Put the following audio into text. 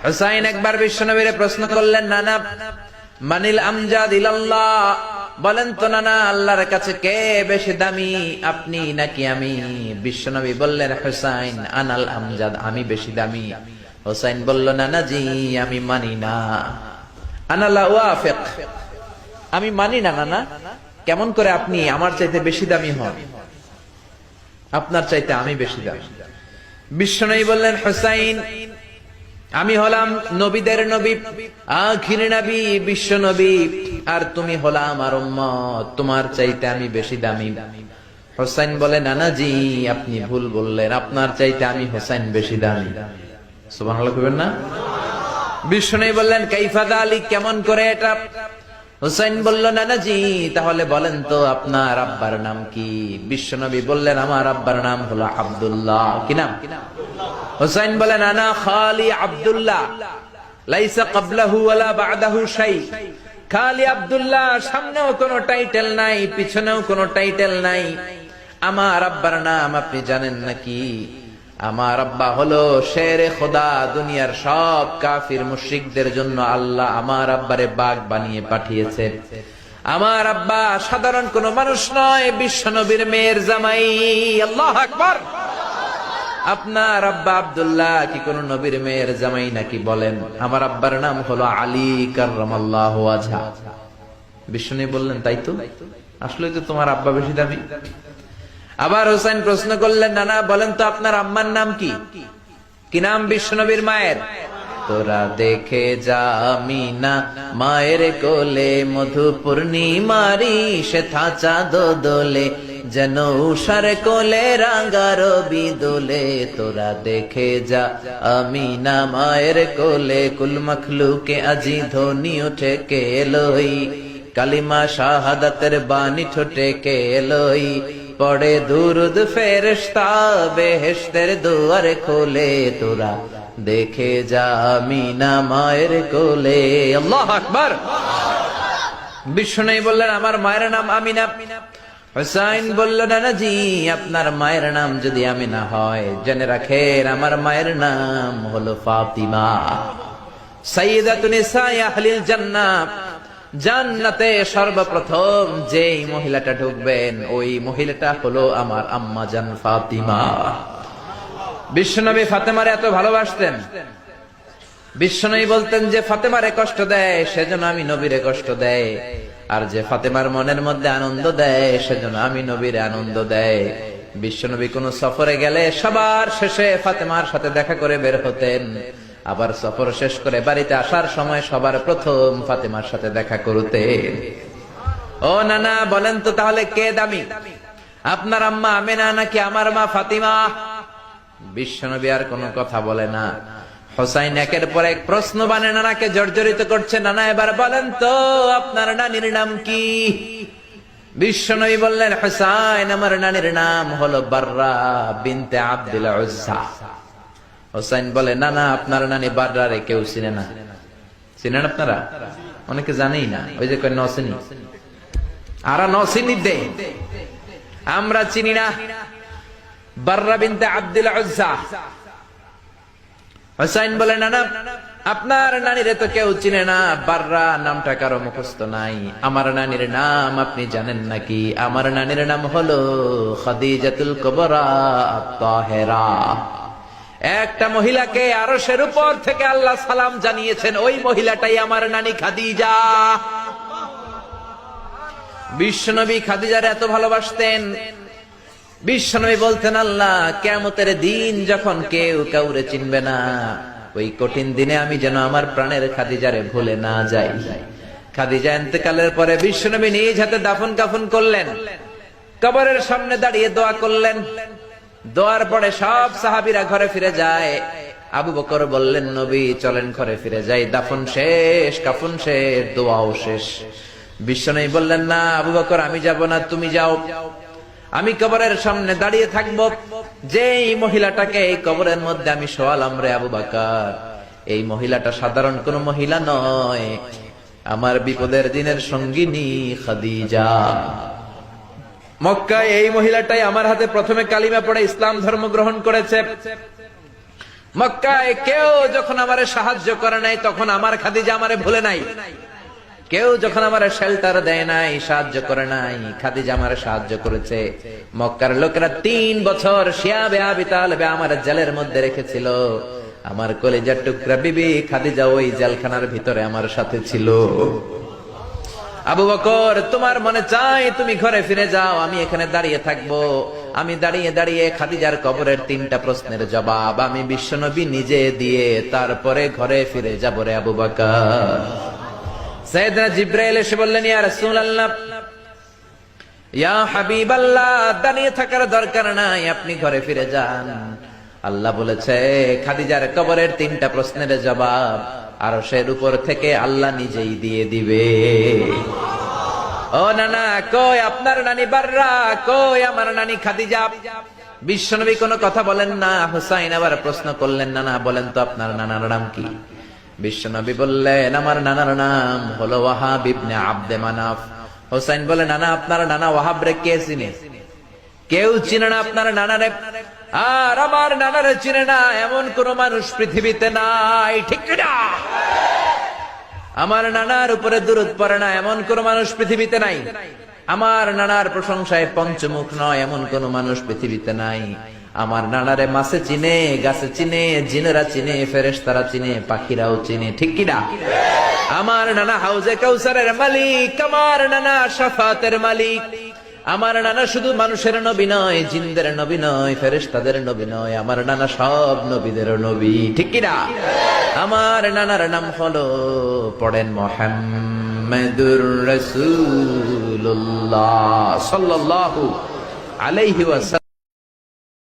হুসাইন একবার বিশ্বনবীর প্রশ্ন করলেন, নানা মানিল আমজাদ ইলাল্লাহ, বলেন তো নানা আল্লাহর কাছে কে বেশি দামি, আপনি নাকি আমি? বিশ্বনবী বললেন, হুসাইন আনাল আমজাদ, আমি বেশি দামি। হুসাইন বলল, নানা জি আমি মানি না, আনা লা ওয়াফিক, আমি মানি না নানা। কেমন করে আপনি আমার চাইতে বেশি দামি হন? আপনার চাইতে আমি বেশি দামি। বিশ্বনবী বললেন, হুসাইন আমি হলাম নবীদের নবী, আখির নবী বিশ্ব নবী, আর তুমি হলা আমার উম্মত, তোমার চাইতে আমি বেশি দামি। হুসাইন বলে, নানা জি আপনি ভুল বললেন, আপনার চাইতে আমি হুসাইন বেশি দামি। সুবহানাল্লাহ কইবেন না? বিশ্বনবী বললেন, কাইফা যালিক, কেমন করে এটা? হুসাইন বলল, নানা জি তাহলে বলেন তো আপনার আব্বার নাম কি? বিশ্বনবী বললেন, আমার আব্বার নাম হলো আব্দুল্লাহ। কি নাম? হুসাইন বলেন, আনা খালি আব্দুল্লাহ, লাইসা ক্বাবলাহু ওয়ালা বা'দাহু শাই। খালি আব্দুল্লাহ, সামনেও কোনো টাইটেল নাই, পিছনেও কোনো টাইটেল নাই। আমার আব্বার নাম আপনি জানেন নাকি? আমার আব্বা হলো শেরে খোদা, দুনিয়ার সব কাফির মুশরিকদের জন্য আল্লাহ আমার আব্বারে বাগ বানিয়ে পাঠিয়েছে। আমার আব্বা সাধারণ কোন মানুষ নয়, বিশ্বনবীর মেয়ের জামাই। আল্লাহু আকবার। আপনার আব্বা আব্দুল্লাহ কি কোন নবীর মেয়ের জামাই নাকি? বলেন, আমার আব্বার নাম হলো আলী কাররামাল্লাহু ওয়াজহা। বিশ্বনবী বললেন, তাই তো, আসলে তো তোমার আব্বা বেশি দামি। আবার হুসাইন প্রশ্ন করলেন, নানা বলেন তো আপনার আম্মার নাম কি? কি নাম বিশ্বনবীর মায়ের? তোরা দেখে যা আমিনা মায়ের কোলে, মধু পূর্ণিমারি সে থাচা দোলে, যেন উষার কোলে রাঙা রবি দোলে। তোরা দেখে যা আমিনা মায়ের কোলে, কুল মখলুকে আজি ধ্বনি উঠে কে এলোই, কালিমা শাহাদাতের বাণী ঠোঁটে কে এলোই, পড়ে দুরুদ ফেরেশতা বেহেশতের দুয়ার খোলে। তোরা দেখে যা আমিনা মায়ের কোলে। আল্লাহু আকবার। বিশ্বনবী বললেন, আমার মায়ের নাম আমিনা। হুসাইন বলল, নানা জি আপনার মায়ের নাম যদি আমিনা হয়, জেনে রাখেন আমার মায়ের নাম হলো ফাতিমা, সাইয়্যিদাতুন নিসাই আহলিল জান্নাহ। জান্নাতে সর্বপ্রথম যেই মহিলাটা ঢুকবেন, ওই মহিলাটা হলো আমার আম্মা জান ফাতিমা। বিশ্বনবী ফাতেমারে এত ভালোবাসতেন, বিশ্বনবী বলতেন যে ফাতেমারে কষ্ট দেয় সেজন্য আমি নবীরে কষ্ট দেয়, আর যে ফাতেমার মনের মধ্যে আনন্দ দেয় সেজন্য আমি নবীরে আনন্দ দেয়। বিশ্বনবী কোন সফরে গেলে সবার শেষে ফাতেমার সাথে দেখা করে বের হতেন, আবার সফর শেষ করে বাড়িতে আসার সময় সবার প্রথম ফাতেমার সাথে দেখা করতেন। ও নানা বলেন তো তাহলে কে দামি, আপনার আম্মা আমেনা নাকি আমার মা ফাতিমা? বিশ্বনবী আর কোনো কথা বলে না। হুসাইন একের পর এক প্রশ্ন বানে নানাকে জর্জরিত করছে, নানা এবার বলেন তো আপনার নানির নাম কি? বিশ্বনবী বললেন, হুসাইন আমার নানির নাম হলো বাররা বিনতে আব্দুল উজ্জা। হুসাইন বলে, নানা আপনার নানি বাররারে কেউ চিনে না। চিনেন আপনারা? অনেকে জানেই না, ওই যে কয় নসিনি, আরা নসিনি দে, আমরা চিনি না বাররা বিনতে আব্দুল উজ্জা। হুসাইন বলে, নানা আপনার নানিরে তো কেউ চিনে না, বাররা নামটা কারো মুখস্থ নাই। আমার নানির নাম আপনি জানেন নাকি? আমার নানির নাম হলো খাদিজাতুল কুবরা আত-তাহেরা। একটা মহিলাকে আরশের উপর থেকে আল্লাহ সালাম জানিয়েছেন, ওই মহিলাটাই আমার নানি খাদিজা। বিশ্বনবী খাদিজার এত ভালোবাসতেন, বিশ্বনবী বলতেন, আল্লাহ কিয়ামতের দিন যখন কেউ কাউরে চিনবে না, ওই কঠিন দিনে আমি যেন আমার প্রাণের খাদিজারে ভুলে না যাই। খাদিজা ইন্তেকালের পরে বিশ্বনবী নিজ হাতে দাফন কাফন করলেন, কবরের সামনে দাঁড়িয়ে দোয়া করলেন। দোয়ার পরে সব সাহাবীরা ঘরে ফিরে যায়। আবু বকর বললেন, নবী চলেন ঘরে ফিরে যাই, দাফন শেষ, কাফন শেষ, দোয়াও শেষ। বিশ্বনবী বললেন, না আবু বকর আমি যাব না, তুমি যাও, আমি কবরের সামনে দাঁড়িয়ে থাকবো। যেই মহিলাটাকে এই কবরের মধ্যে আমি শোয়ালাম রে আবু বকর, এই মহিলাটা সাধারণ কোন মহিলা নয়, আমার বিপদের দিনের সঙ্গিনী খাদিজা। মক্কায় এই মহিলাটাই আমার হাতে প্রথমে কালিমা পড়ে ইসলাম ধর্ম গ্রহণ করেছে। মক্কায় কেউ যখন আমারে সাহায্য করে নাই, তখন আমার খাদিজা আমারে ভুলে নাই। কেউ যখন আমারে শেল্টার দেয় নাই, সাহায্য করে নাই, খাদিজা আমারে সাহায্য করেছে। মক্কার লোকেরা 3 বছর শিয়াবে আবি তালেবে আমার জেলের মধ্যে রেখেছিল। আমার কলিজার টুকরা বিবি খাদিজা ওই জেলখানার ভিতরে আমার সাথে ছিল। আবু বকর, তোমার মনে চাই তুমি ঘরে ফিরে যাও, আমি এখানে দাঁড়িয়ে থাকবো। আমি দাঁড়িয়ে দাঁড়িয়ে খাদিজার কবরের 3টা প্রশ্নের জবাব আমি বিশ্বনবী নিজে দিয়ে তারপরে ঘরে ফিরে যাব রে আবু বকর। সাইয়েদনা জিবরাইল এসে বললেন, ইয়া রাসূলুল্লাহ, ইয়া হাবিবাল্লাহ, দাঁড়িয়ে থাকার দরকার নাই, আপনি ঘরে ফিরে যান। আল্লাহ বলেছে খাদিজার কবরের 3টা প্রশ্নের জবাব আরশের উপর থেকে আল্লাহ নিজেই দিয়ে দিবে। ও নানা, কই আপনার নানি বাররা, কই আমার নানি খাদিজা? বিশ্বনবী কোনো কথা বলেন না। হুসাইন আবার প্রশ্ন করলেন, নানা বলেন তো আপনার নানার নাম কি? বিশ্বনবী বললেন, আমার নানার নাম হলো ওয়াহাব ইবনে আব্দে মানাফ। হুসাইন বলে, নানা আপনার নানা ওয়াহাব রে কে চিনে? কেউ চিনে না আপনার নানারে। আর আমার নানারে চিনে না এমন কোন মানুষ পৃথিবীতে নাই, ঠিক না? আমার নানার উপরে দুরূদ পড়ে না এমন কোন মানুষ পৃথিবীতে নাই। আমার নানার প্রশংসায় পঞ্চমুখ নয় এমন কোন মানুষ পৃথিবীতে নাই। আমার নানারে মাছে চিনে, গাছে চিনে, জিনেরা চিনে, ফেরেশতারা চিনে, পাখিরাও চিনে, ঠিক কিনা? আমার নানা হাউজে কাউসারের মালিক, আমার নানা শাফাতের মালিক। আমার নানা শুধু মানুষের নবী নয়, জিনদের নবী নয়, ফেরেশতাদের নবী নয়, আমার নানা সব নবীদের নবী, ঠিক কিনা? আমার নানার নাম হলো, পড়েন, মুহাম্মাদুর রাসূলুল্লাহ সাল্লাল্লাহু আলাইহি ওয়াসাল্লাম।